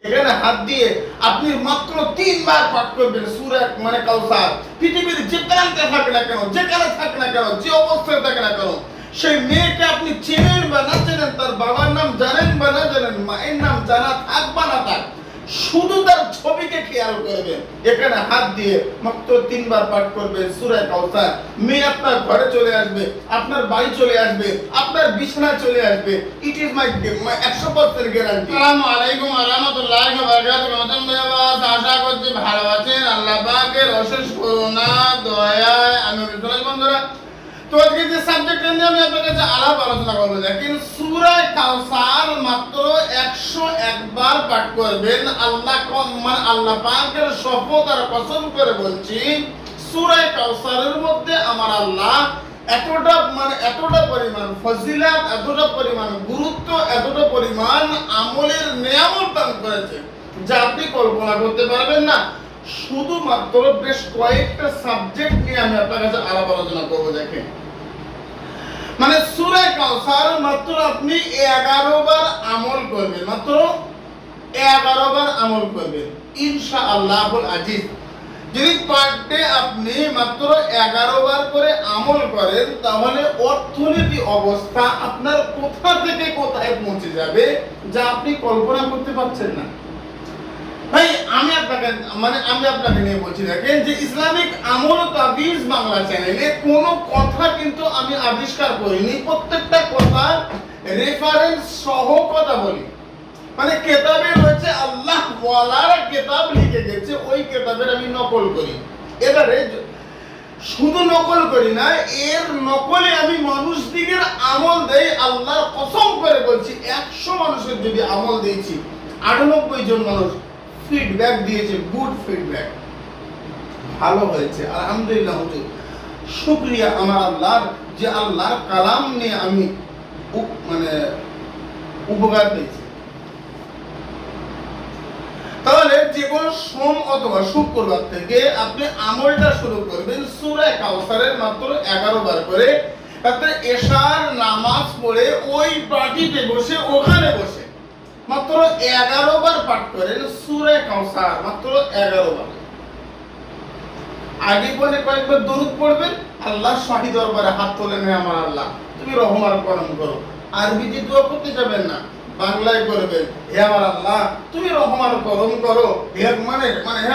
এখানে হাত দিয়ে আপনি মাত্র 3 বার পাঠ করবেন সূরা মানে কাউসার। পৃথিবীর যে প্রান্তে থাকে না কেন, যেখানে থাকে না কেন, যে অবস্থায় থাকে না কেন, সেই মেয়েকে আপনি চেনেন বা না চেনেন, তার বাবার নাম জানেন বা না জানেন, মায়ের নাম জানা থাক বা না থাক, শুধু তার ছবিকে খেয়াল করবেন। এখানে হাত দিয়ে মাত্র 3 বার পাঠ করবেন সূরা কাউসার। মেয়ে আপনার ঘরে চলে আসবে, আপনার বাড়ি চলে আসবে, আপনার বিছানা চলে আসবে। ইট ইজ মাই 100% গ্যারান্টি। আসসালামু আলাইকুম ওয়া রাহমাতুল্লাহি ওয়া বারাকাতুহু। আশা করছি ভালো আছেন। আল্লাহ পাকের অশেষ করুণা দয়ায় আমি বন্ধুরা, তো আজকে যে সাবজেক্ট নিয়ে আমি আপনাদের কাছে আলোচনা করব, দেখেন সূরা কাউসার মাত্র 101 বার পাঠ করবেন। আল্লাহ পাকের শপথ আর কসম করে বলছি, সূরা কাউসারের মধ্যে আমার আল্লাহ এতটা পরিমাণ ফজিলত, এতটা পরিমাণ গুরুত্ব, এতটা পরিমাণ আমলের নিয়ামত দান করেছে যা আপনি কল্পনা করতে পারবেন না। শুধুমাত্র বেশ কয়েকটা সাবজেক্ট নিয়ে আমি আপনার কাছে আলোচনা করব। দেখেন সূরা কাউসার মাত্র আপনি 11 বার আমল করবেন, মাত্র 11 বার আমল করবেন ইনশাআল্লাহুল আজিজ। যদি পার ডে আপনি মাত্র 11 বার করে আমল করেন, তাহলে অর্থনীতি অবস্থা আপনার কোথা থেকে কোথায় পৌঁছে যাবে যা আপনি কল্পনা করতে পারছেন না। ভাই আমি আপনাকে নিয়ে বলছি, দেখেন যে ইসলামিক আমল তাবিজ বাংলা চ্যানেলে কোনো কথা কিন্তু আমি আবিষ্কার করিনি, প্রত্যেকটা কথা রেফারেন্স সহ কথা বলি। কেতাবে রয়েছে, আল্লাহ ওয়ালার কিতাব লিখে গেছে, ওই কিতাবের আমি নকল করি। এবারে শুধু নকল করি না, এর নকলে আমি মানুষদিগের আমল দেই। আল্লাহর কসম করে বলছি, 100 মানুষের যদি আমল দিয়েছি, 98 জন মানুষ ফিডব্যাক দিয়েছে, গুড ফিডব্যাক, ভালো হয়েছে, আলহামদুলিল্লাহ। হুজুর শুকরিয়া আমার আল্লাহর, যে আল্লাহর কালাম নিয়ে আমি উপকার পেয়েছি। তাহলে যে কোনো সোম অথবা শুক্রবার থেকে আপনি আমলটা শুরু করবেন সূরা কাউসারের মাত্র 11 বার করে। তারপরে এশার নামাজ পড়ে ওই পার্টিতে বসে, ওখানে বসে মাত্র 11 বার পাঠ করেন সূরা কাউসার, মাত্র 11 বার। আগে বলে কয়েকবার দরুদ পড়বেন, আল্লাহ শাহী দরবারে হাত তোলেন, হে আমার আল্লাহ তুমি রহম আর করম করো। আরবিতে দোয়া করতে যাবেন না, বাংলায় করবেন, হে আমার আল্লাহ তুমি রহম আর করম করো। হে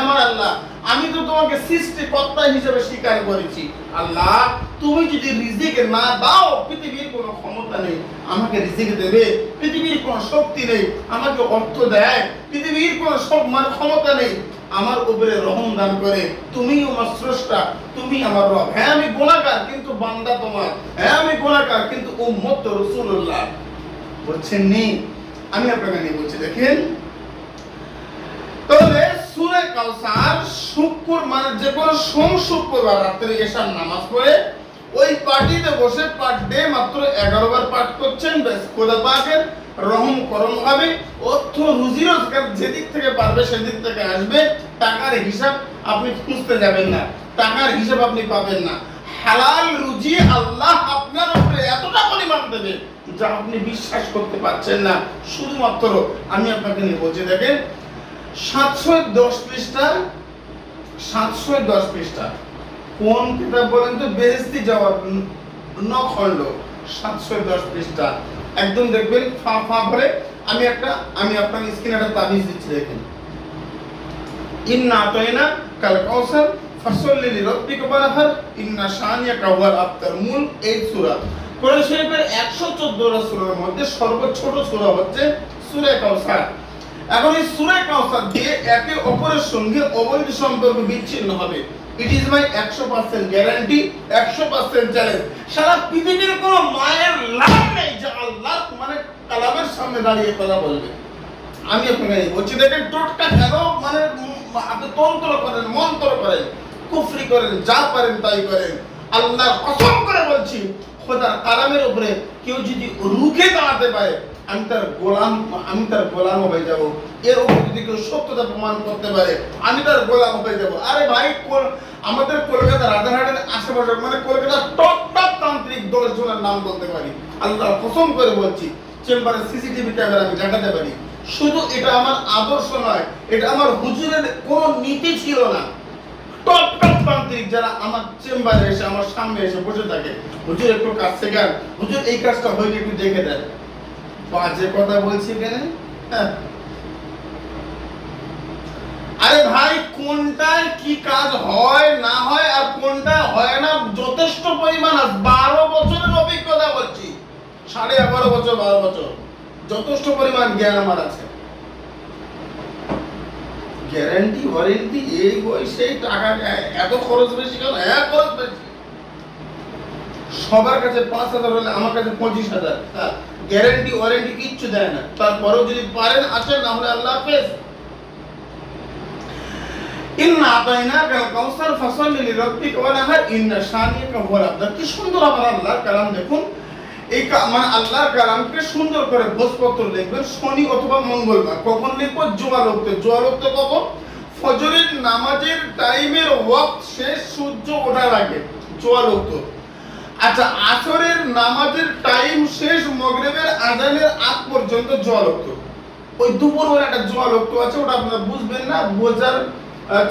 আমার আল্লাহ, আমি তো তোমাকে সৃষ্টিকর্তা হিসেবে স্বীকার করেছি। আল্লাহ তুমি যদি রিজিক না দাও, পৃথিবীর কোনো ক্ষমতা নেই আমাকে রিজিক দেবে, পৃথিবীর কোনো শক্তি নেই আমাকে অর্থ দেয়, পৃথিবীর কোনো ক্ষমতা নেই আমার উপরে রহম দান করে। তুমি আমার স্রষ্টা, তুমি আমার রব। হ্যাঁ আমি গুনাহগার কিন্তু বান্দা তোমার, হ্যাঁ আমি গুনাহগার কিন্তু উম্মত রাসূলুল্লাহ। বলছেন নি, আমি আপনাকে নিয়ে বলছি। দেখেন তাহলে সূরা কাউসার যে কোনো শুক্রবার রাত্রে এশার নামাজ পড়ে ওই পার্টিতে বসে পার ডে মাত্র 11 বার পাঠ করছেন। বেশ খোদা পাকের রহম করম হবে, অর্থ রুজি রোজগার যেদিক থেকে পারবে সেদিক থেকে আসবে। টাকার হিসাব আপনি খুঁজতে যাবেন না, টাকার হিসাব আপনি পাবেন না। হালাল রুজি আল্লাহ আপনার উপরে এতটা পরিমাণ দেবে যা আপনি বিশ্বাস করতে পারছেন না। শুধুমাত্র আমি আপনাকে নিয়ে বলছি, দেখেন 710 পৃষ্ঠা, 710 পৃষ্ঠা কোন কিতাব বলেন তো? বেহেশতি যাওয়ার 9 খণ্ড, 710 পৃষ্ঠা একদম দেখবেন ফা ভরে। আমি আপনাকে স্ক্রিনে একটা তাবিজ দিচ্ছি, দেখেন ইন্না আতাইনা কাল কাউসার ফাসল্লি লিরাব্বিকা ওয়ানহার ইন্না শানিয়াকা হুয়াল আবতার। মূল এই সূরা কোরআন শরীফের 114টা সূরার মধ্যে সর্বোচ্চ ছোট সূরা হচ্ছে সূরা কাউসার। এখন এই সূরা কাউসার দিয়ে একে অপরের সঙ্গে অবৈধ সম্পর্ক বিচ্ছিন্ন হবে। It is my 100% guarantee, 100% challenge. সারা পৃথিবীর কোনো মায়ের লাভ নেই যে আল্লাহ কালামের সামনে দাঁড়িয়ে কথা বলবে। আমি আপনাকে বলছি, দেখেন টোটকা কেন আপনি তন্ত্র করেন, মন্ত্র করেন, কুফরি করেন, যা পারেন তাই করেন, আল্লাহর কসম করে বলছি খোদার কালামের উপরে কেউ যদি রুখে দাঁড়াতে পারে, আমি তার গোলাম হয়ে যাব। এর উপর যদি কেউ সত্যতা প্রমাণ করতে পারে, আমি তার গোলাম হয়ে যাব। আরে ভাই, আমাদের কলকাতা রাধারহাটের আশেপাশে কলকাতার টপ তান্ত্রিক 10 জনের নাম বলতে পারি, আল্লাহর কসম করে বলছি। চেম্বারে সিসিটিভি ক্যামেরা আমি দেখাতে পারি। শুধু এটা আমার আদর্শ নয়, এটা আমার হুজুরের কোনো নীতি ছিল না। টপ টপ তান্ত্রিক যারা আমার চেম্বারে এসে আমার সামনে এসে বসে থাকে, হুজুর একটু কাজ শেখান, হুজুর এই কাজটা হয়নি একটু দেখে দেন। বাজে কথা বলছি কেন? আরে ভাই, কোনটায় কি কাজ হয় না হয় আর কোনটা হয় না যথেষ্ট পরিমাণ 12 বছরের অভিজ্ঞতা বলছি, 11.5 বছর 12 বছর যথেষ্ট পরিমাণ জ্ঞান আমার আছে। গ্যারান্টি ওয়ারেন্টি এই বয়সে টাকা এত খরচ বেশি কেন? হ্যাঁ খরচ বেশি। সবার কাছে 5,000 হলে আমার কাছে 25,000। গ্যারান্টি ওয়ারেন্টি কিচ্ছু দেয় না। তারপরেও যদি পারেন আসেন, না হলে আল্লাহ হাফেজ। ইন্না আতাইনাকাল কাউসার ফাসাল্লি লিরাব্বিকা ওয়ানহার ইন্না শানিয়াকা হুয়াল আবতার। কি সুন্দর আমার আল্লাহর কালাম দেখুন। এই মানে আল্লাহর কালামকে সুন্দর করে ভোজপত্র লিখবেন শনি অথবা মঙ্গলবার। কখন লিখবো? জোয়ালোক্তে। জোয়ালোক্তে কখন? ফজরের নামাজের টাইমের ওয়াক্ত শেষ, সূর্য ওঠার আগে জোয়ালোক্ত। আচ্ছা, আসরের নামাজের টাইম শেষ, মাগরিবের আযানের আগ পর্যন্ত জোয়ালোক্ত। ওই দুপুরবেলা একটা জোয়ালোক্ত আছে, ওটা আপনারা বুঝবেন না, বোঝার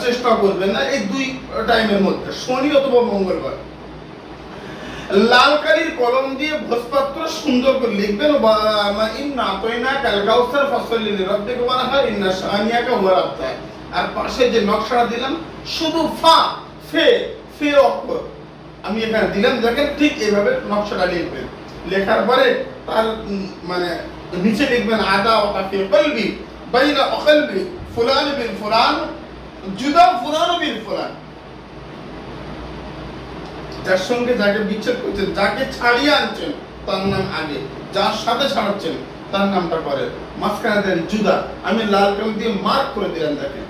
চেষ্টা করবেন না। এই দুই টাইমের মধ্যে শনি অথবা মঙ্গলবার লাল কালির কলম দিয়ে ভোজপত্র সুন্দর করে লিখবেন। ইন্না আতাইনাকাল কাউসার ফাসাল্লি লিরাব্বিকা ওয়ানহার ইন্না শানিয়াকা হুয়াল আবতার। আর পাশে যে নকশাটা দিলাম শুধু ফা ফে ফে অক্ষর আমি এখানে দিলাম, দেখেন ঠিক এইভাবে নকশাটা লিখবেন। লেখার পরে তার মানে নিচে লিখবেন আদা ওয়া ফি কলবি বাইনা কলবি ফুলান বিন ফুলান জুদা ফুলান বিন ফুলান। যার সঙ্গে যাকে বিচ্ছেদ করছেন, যাকে ছাড়িয়ে আনছেন তার নাম আগে, যার সাথে ছাড়াচ্ছেন তার নামটা পরে, মাঝখানে দেন জুদা। আমি লাল কালি দিয়ে মার্ক করে দিলাম। দেখেন,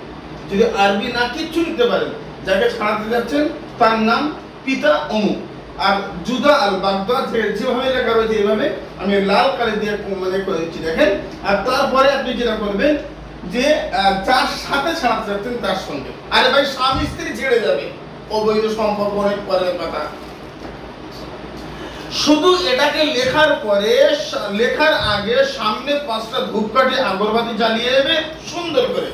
যদি আরবি না কিচ্ছু লিখতে পারেন, যাকে ছাড়াতে যাচ্ছেন তার নাম পিতা অমুক। আর জুদা আল বাগদা যেভাবে লেখা রয়েছে এইভাবে আমি লাল কালি দিয়ে মানে করে দিচ্ছি। দেখেন, আর তারপরে আপনি যেটা করবেন যে যার সাথে ছাড়াতে যাচ্ছেন তার সঙ্গে। আরে ভাই, স্বামী স্ত্রী ছেড়ে যাবে, অবৈধ সম্পর্ক অনেক পরের কথা। শুধু এটাকে লেখার পরে লেখার আগে সামনে 5টা ধূপকাঠি আগরবাতি জ্বালিয়ে নেবে সুন্দর করে।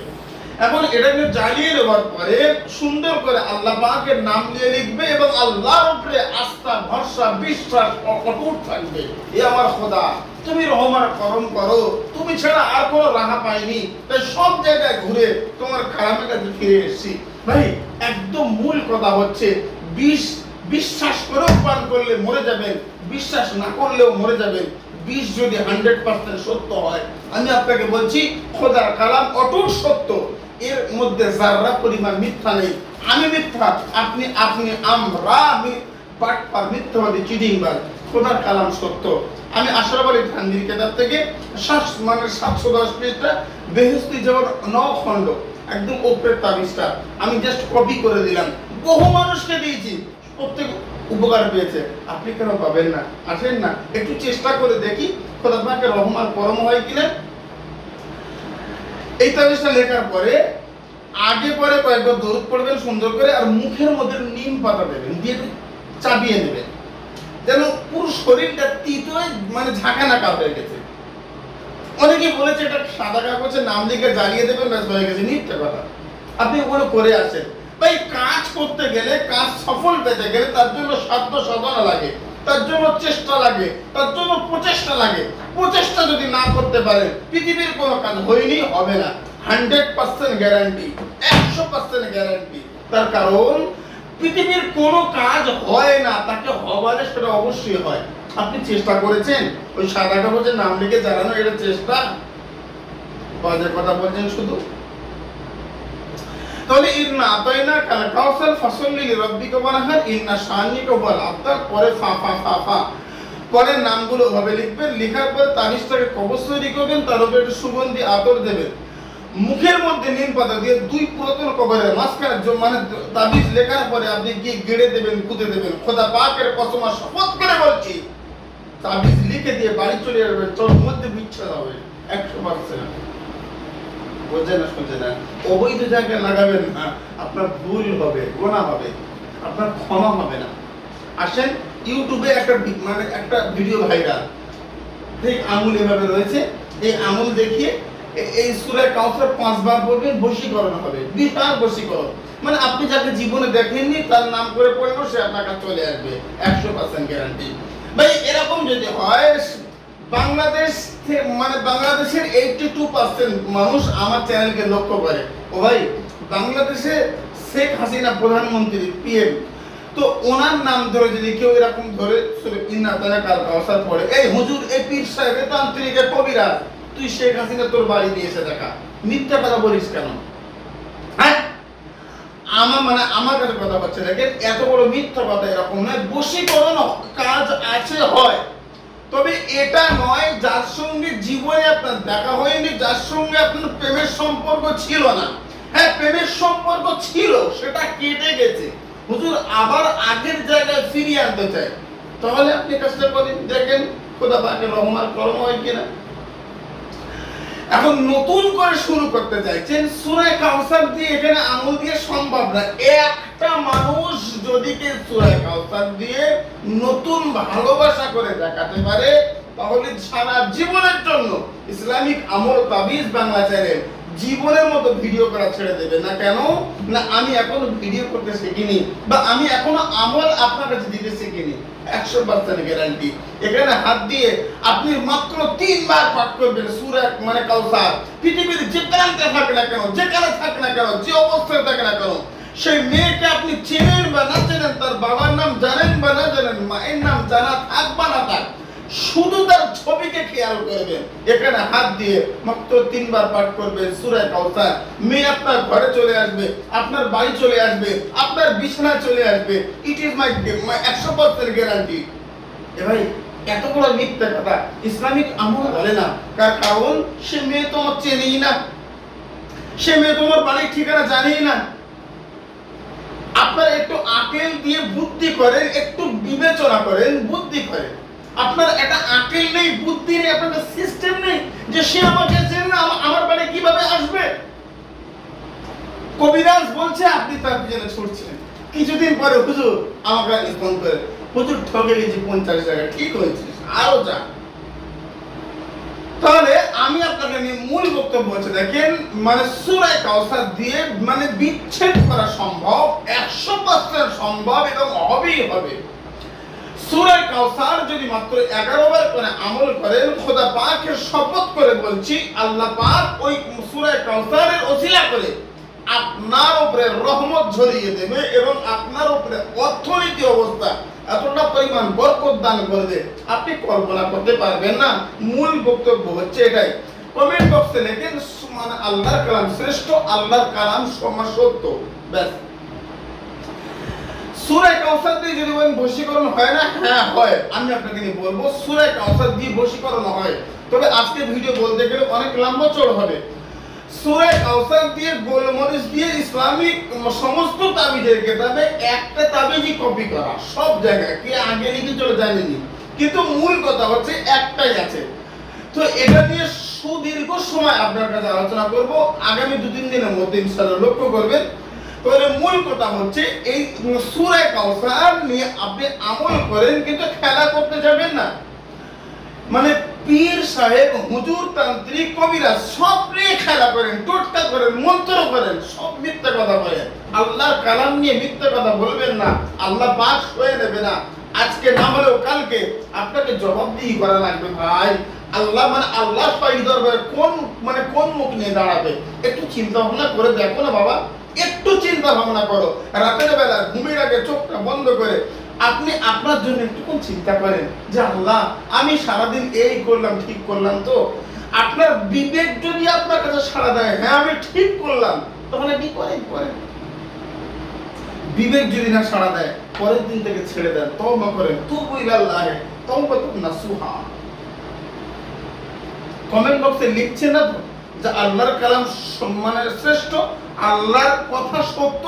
এখন এটাকে জ্বালিয়ে নেওয়ার পরে সুন্দর করে আল্লাহ পাকের নাম নিয়ে লিখবে এবং আল্লাহর উপরে আস্থা ভরসা বিশ্বাস অটুট থাকবে। এ আমার খোদা, তুমি রহমান করম করো, তুমি ছাড়া আর কোনো রাহা পাইনি, তাই সব জায়গায় ঘুরে তোমার কালামের কাছে ফিরে এসেছি। ভাই, একদম মূল কথা হচ্ছে বিশ্বাস করেও পান করলে মরে যাবেন, বিশ্বাস না করলেও মরে যাবেন। বিষ যদি 100% সত্য হয়, আমি আপনাকে বলছি খোদার কালাম অটুট সত্য, এর মধ্যে যারা পরিমাণ মিথ্যা নেই। আমি মিথ্যা, আপনি আমরা বাটপার মিথ্যাবাদী চিটিংবাজ, খোদার কালাম সত্য। আমি আশরাফ আলী থানভীর কিতাব থেকে 710 পৃষ্ঠা বেহেশতি যেমন 9 খণ্ড একদম ওপরের তাবিজটা আমি জাস্ট কপি করে দিলাম, বহু মানুষকে দিয়েছি, প্রত্যেক উপকার পেয়েছে। আপনি কেন পাবেন না? আসেন না, একটু চেষ্টা করে দেখি খোদা পাকের রহমান করম হয় কিনা। এই তাবিজটা লেখার পরে আগে পরে কয়েকবার দরুদ পড়বেন সুন্দর করে, আর মুখের মধ্যে নিম পাতা দেবেন, দিয়ে চাবিয়ে দেবেন, যেন পুরো শরীরটা তিতোয় মানে ঝাঁকানাকা হয়ে গেছে। অনেকে বলেছে এটা সাদা কাগজে নাম লিখে জ্বালিয়ে দেবেন, ব্যাস হয়ে গেছে। মিথ্যে কথা। আপনি ওগুলো করে আসেন। ভাই, কাজ করতে গেলে, কাজ সফল পেতে গেলে তার জন্য সাধ্য সাধনা লাগে, তার জন্য চেষ্টা লাগে, তার জন্য প্রচেষ্টা লাগে। প্রচেষ্টা যদি না করতে পারেন, পৃথিবীর কোনো কাজ হয়নি, হবে না। 100% গ্যারান্টি, 100% গ্যারান্টি। তার কারণ পৃথিবীর কোনো কাজ হয় না, তাকে হবারে সেটা অবশ্যই হয়। আপনি চেষ্টা করেছেন? ওই সাদা কাগজে নাম লিখে জ্বালানো, এটা চেষ্টা? বাজে কথা বলছেন শুধু। তাহলে ইন্না আতাইনাকাল কাউসার ফাসাল্লি লিরাব্বিকা ওয়ানহার ইন্না শানিয়াকা হুয়াল আবতার, পরে ফা ফা ফা ফা, পরে নামগুলো ভাবে লিখবেন। লেখার পর তাবিজটাকে কবজ তৈরি করবেন, তার উপরে একটু সুগন্ধি আতর দেবেন। মুখের মধ্যে নিম পাতা দিয়ে 2 পুরাতন কবরের মাঝখানে মানে তাবিজ লেখার পরে আপনি গিয়ে গেড়ে দেবেন, পুঁতে দেবেন। খোদা পাকের কসম শপথ করে বলছি, তাবিজ লিখে দিয়ে বাড়ি চলে যাবেন, তোর মধ্যে বিচ্ছেদ হবে 100%। বোঝে না, সোজে না, অবৈধ জায়গায় লাগাবেন না, আপনার ভুল হবে, গোনা হবে, আপনার ক্ষমা হবে না। আসেন, ইউটিউবে একটা ভিডিও ভাইরাল, ঠিক আঙুল এভাবে রয়েছে, এই আঙুল দেখিয়ে এই সূরা কাউসার 5 বার পড়বেন, বশীকরণ হবে, বিশাল বশীকরণ। মানে আপনি যাকে জীবনে দেখেননি তার নাম করে পড়লেও সে আপনার কাছে চলে আসবে, 100% গ্যারান্টি। ভাই এরকম যদি হয়, বাংলাদেশ মানে বাংলাদেশের 82% মানুষ আমার চ্যানেলকে লক্ষ্য করে। ও ভাই, বাংলাদেশে শেখ হাসিনা প্রধানমন্ত্রী, পিএম, তো ওনার নাম ধরে যদি কেউ এরকম ধরে ইন্না তারা কাল কাউসার পড়ে, এই হুজুর, এই পীর সাহেব, এই তান্ত্রিক, এই কবিরাজ, তুই শেখ হাসিনা তোর বাড়ি দিয়েছে দেখা, মিথ্যা কথা বলিস কেন? হ্যাঁ, আমার কাছে কথা হচ্ছে, দেখেন এত বড় মিথ্যা কথা এরকম নয়। বশীকরণ কাজ আছে, হয়, তবে এটা নয় যার সঙ্গে জীবনে আপনার দেখা হয়নি, যার সঙ্গে আপনার প্রেমের সম্পর্ক ছিল না। হ্যাঁ, প্রেমের সম্পর্ক ছিল, সেটা কেটে গেছে, হুজুর আবার আগের জায়গায় ফিরিয়ে আনতে চায়, তাহলে আপনি কাজটা করেন, দেখেন খোদা পাকের রহমান করম হয় কিনা। এখন নতুন করে শুরু করতে চাইছেন, সূরা কাউসার দিয়ে এখানে আমল দিয়ে সম্ভব না। একটা মানুষ যদি কে সূরা কাউসার দিয়ে নতুন ভালোবাসা করে দেখাতে পারে, তাহলে সারা জীবনের জন্য ইসলামিক আমল তাবিজ বাংলা চ্যানেল জীবনের মতো ভিডিও করা ছেড়ে দেবে না। কেন না, আমি এখনো ভিডিও করতে শিখিনি, বা আমি এখনো আমল আপনার কাছে দিতে শিখিনি, 100% গ্যারান্টি। এখানে হাত দিয়ে আপনি মাত্র 3 বার পাঠ করবেন সূরা মানে কাউসার। পৃথিবীর যে প্রান্তে থাকে না কেন, যেখানে থাকে না কেন, যে অবস্থায় থাকে না কেন, সেই মেয়েকে আপনি চেনেন বা না চেনেন, তার বাবার নাম জানেন বা না জানেন, মায়ের নাম জানা থাক বা না থাক, শুধু তার ছবিকে খেয়াল করবেন, এখানে হাত দিয়ে মাত্র 3 বার পাঠ করবেন সূরা কাউসার। মেয়ে আপনার ঘরে চলে আসবে, আপনার বাড়ি চলে আসবে, আপনার বিছানায় চলে আসবে। ইট ইজ মাই 100% গ্যারান্টি। এ ভাই, এত বড় মিথ্যা কথা ইসলামিক আমল বলে না, কারণ সে মেয়ে তো আমার চেনেই না, সে মেয়ে তোমার বাড়ির ঠিকানা জানেই না। আপনার একটু আকেল দিয়ে বুদ্ধি করেন, একটু বিবেচনা করেন, বুদ্ধি করেন। আপনার একটা আকেল নেই, বুদ্ধি নেই, আপনার সিস্টেম নেই যে সে আমাকে চেনে না, আমার বাড়ি কিভাবে আসবে। কবিরাজ বলছে, আপনি তার পিছনে ছুটছেন, কিছুদিন পরে হুজুর আমাকে ফোন করে, হুজুর ঠকে গেছি 50 টাকা, ঠিক হয়েছে, আরো যা। তাহলে আমি আপনাকে নিয়ে মূল বক্তব্য হচ্ছে, দেখেন মানে সূরা কাউসার দিয়ে মানে বিচ্ছেদ করা সম্ভব, 100% সম্ভব, এবং হবেই হবে। সূরা কাউসার যদি মাত্র 11 বার করে আমল করেন, খোদা পাকের শপথ করে বলছি, আল্লাহ পাক ওই সূরা কাউসারের ওসিলা করে আপনার উপরে রহমত ঝরিয়ে দেবে, এবং আপনার উপরে অর্থনীতি অবস্থা এতটা পরিমাণ বরকত দান করবে, আপনি কল্পনা করতে পারবেন না। মূল বক্তব্য হচ্ছে এটাই। কমেন্ট বক্সে লেখেন, মানে আল্লাহর কালাম শ্রেষ্ঠ, আল্লাহর কালাম সত্য, ব্যাস। সূরা কাউসার দিয়ে যদি বলেন বশীকরণ হয় না, হ্যাঁ হয়। আমি আপনাকে নিয়ে বলবো সূরা কাউসার দিয়ে বশীকরণ হয়, তবে আজকে ভিডিও বলতে গেলে অনেক লম্বা চড় হবে। সূরা কাউসার দিয়ে, গোলমরিচ দিয়ে ইসলামিক সমস্ত তাবিজের কিতাবে একটা তাবিজই কপি করা, সব জায়গায় কে আগে লিখে চলে জানেনি, কিন্তু মূল কথা হচ্ছে একটাই আছে। তো এটা নিয়ে সুদীর্ঘ সময় আপনার কাছে আলোচনা করব আগামী 2-3 দিনের মধ্যে, ইনশাআল্লাহ লক্ষ্য করবেন। তাহলে মূল কথা হচ্ছে, এই সূরা কাউসার নিয়ে আপনি আমল করেন, কিন্তু খেলা করতে যাবেন না। মানে পীর সাহেব, হুজুর, তান্ত্রিক, কবিরাজ সব নিয়ে খেলা করেন, টোটকা করেন, মন্ত্র করেন, সব মিথ্যা কথা বলেন। আল্লাহর কালাম নিয়ে মিথ্যা কথা বলবেন না, আল্লাহ পাক সয়ে নেবে না। আজকে না হলেও কালকে আপনাকে জবাবদিহি করা লাগবে ভাই। আল্লাহ মানে আল্লাহ পাই দরবারে কোন মুখ নিয়ে দাঁড়াবে, একটু চিন্তা ভাবনা করে দেখো না বাবা, একটু চিন্তা ভাবনা করো। রাতের বেলা ঘুমের আগে চোখটা বন্ধ করে আপনি আপনার জন্য একটু চিন্তা করেন যে আল্লাহ, আমি সারাদিন এই করলাম, ঠিক করলাম তো? আপনার বিবেক যদি আপনার কাছে সাড়া দেয়, হ্যাঁ আমি ঠিক করলাম, তাহলে কি করেন? বিবেক যদি না সাড়া দেয়, পরের দিন থেকে ছেড়ে দেন, তওবা করেন, তুবু ইলাল্লাহি তাওবাতুন নাসুহা। কমেন্ট বক্সে লিখছেন না তো যে আল্লাহর কালাম সম্মানের শ্রেষ্ঠ, আল্লাহর কথা সত্য?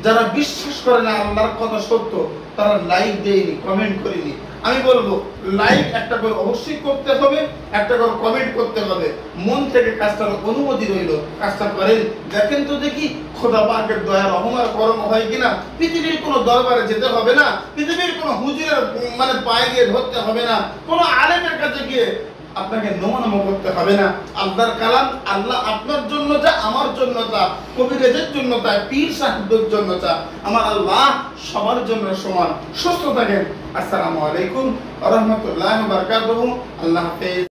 যারা বিশ্বাস করে না আল্লাহর কথা সত্য, তারা লাইক দেয়নি, কমেন্ট করেনি। আমি বলবো লাইক একটা করে অবশ্যই করতে হবে, একটা করে কমেন্ট করতে হবে। মন থেকে কাজটার অনুমতি রইল, কাজটা করেন, দেখেন তো দেখি খোদা পাকের দয়া রহমত করম হয় কিনা। পৃথিবীর কোনো দরবারে যেতে হবে না, পৃথিবীর কোনো হুজুরের মানে পায়ে গিয়ে ধরতে হবে না, কোনো আলেমের কাছে গিয়ে আপনাকে নমনম করতে হবে না। আল্লাহর কালাম, আল্লাহ আপনার জন্য যা, আমার জন্য তা, কবিরাজের জন্য তা, পীর সাহেবদের জন্য তা, আমার আল্লাহ সবার জন্য সমান। সুস্থ থাকেন। আসসালামু আলাইকুম ওয়া রাহমাতুল্লাহি ওয়া বারাকাতুহু। আল্লাহ হাফেজ।